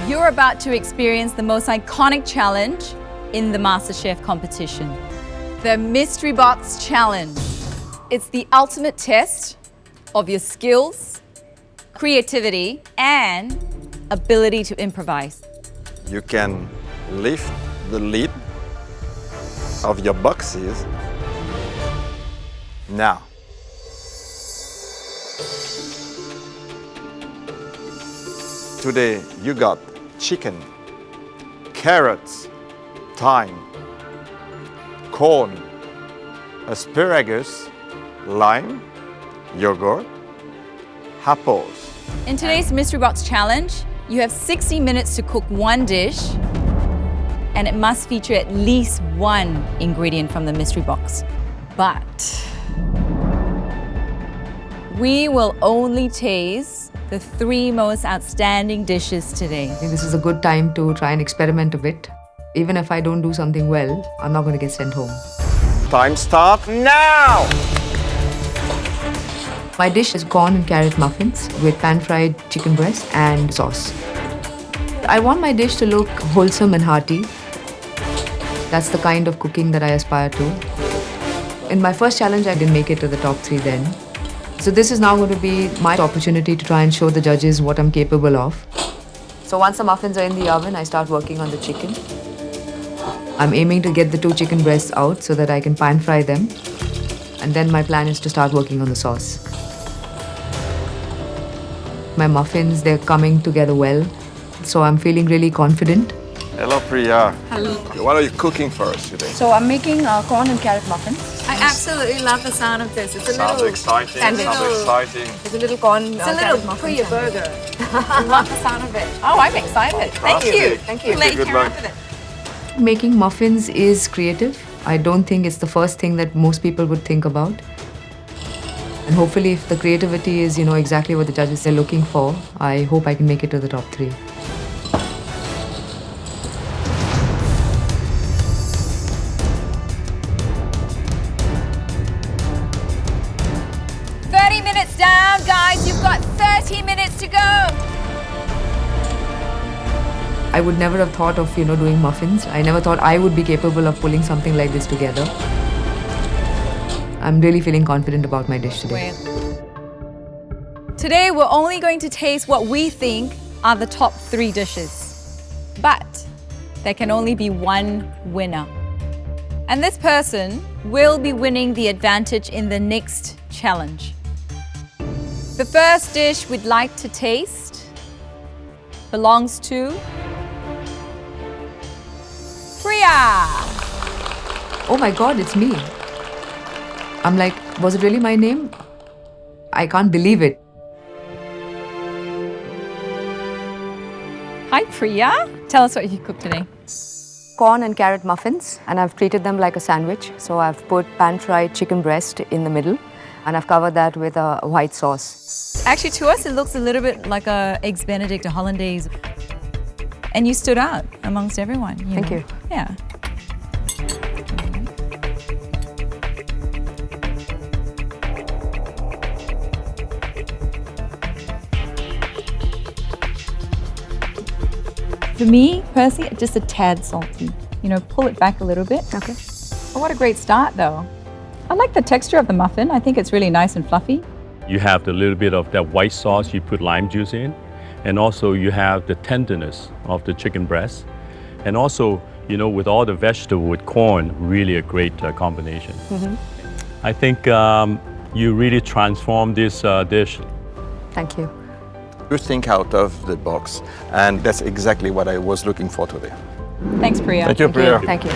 You're about to experience the most iconic challenge in the MasterChef competition, the Mystery Box Challenge. It's the ultimate test of your skills, creativity, and ability to improvise. You can lift the lid of your boxes now. Today you got chicken, carrots, thyme, corn, asparagus, lime, yogurt, apples. In today's Mystery Box Challenge, you have 60 minutes to cook one dish, and it must feature at least one ingredient from the mystery box. But we will only taste the 3 most outstanding dishes today. I think this is a good time to try and experiment a bit. Even if I don't do something well, I'm not going to get sent home. Time start now! My dish is corn and carrot muffins with pan-fried chicken breast and sauce. I want my dish to look wholesome and hearty. That's the kind of cooking that I aspire to. In my first challenge, I didn't make it to the top 3 then. So this is now going to be my opportunity to try and show the judges what I'm capable of. So once the muffins are in the oven, I start working on the chicken. I'm aiming to get the 2 chicken breasts out so that I can pan fry them. And then my plan is to start working on the sauce. My muffins, they're coming together well. So I'm feeling really confident. Hello, Priya. Hello. What are you cooking for us today? So I'm making corn and carrot muffins. I absolutely love the sound of this. It's a Sounds little exciting. sandwich. Sounds exciting. It's a little corn It's a carrot little muffin Priya sandwich. burger. I love the sound of it. Oh, I'm excited. Thank you. Thank you. Let you Good carry on luck. with it. Making muffins is creative. I don't think it's the first thing that most people would think about. And hopefully if the creativity is, exactly what the judges are looking for, I hope I can make it to the top 3. Minutes down, guys. You've got 30 minutes to go. I would never have thought of, doing muffins. I never thought I would be capable of pulling something like this together. I'm really feeling confident about my dish today. Today, we're only going to taste what we think are the top 3 dishes. But there can only be one winner. And this person will be winning the advantage in the next challenge. The first dish we'd like to taste belongs to Priya. Oh my God, it's me. I'm like, was it really my name? I can't believe it. Hi, Priya. Tell us what you cooked today. Corn and carrot muffins, and I've treated them like a sandwich. So I've put pan-fried chicken breast in the middle, and I've covered that with a white sauce. Actually, to us, it looks a little bit like a Eggs Benedict, a hollandaise. And you stood out amongst everyone. Thank you. Yeah. For me, personally, just a tad salty. Pull it back a little bit. Okay. Oh, what a great start, though. I like the texture of the muffin. I think it's really nice and fluffy. You have the little bit of that white sauce you put lime juice in, and also you have the tenderness of the chicken breast, and also with all the vegetable with corn, really a great combination. I think you really transformed this dish. Thank you. You think out of the box, and that's exactly what I was looking for today. Thanks, Priya. Thank you, Priya. Thank you.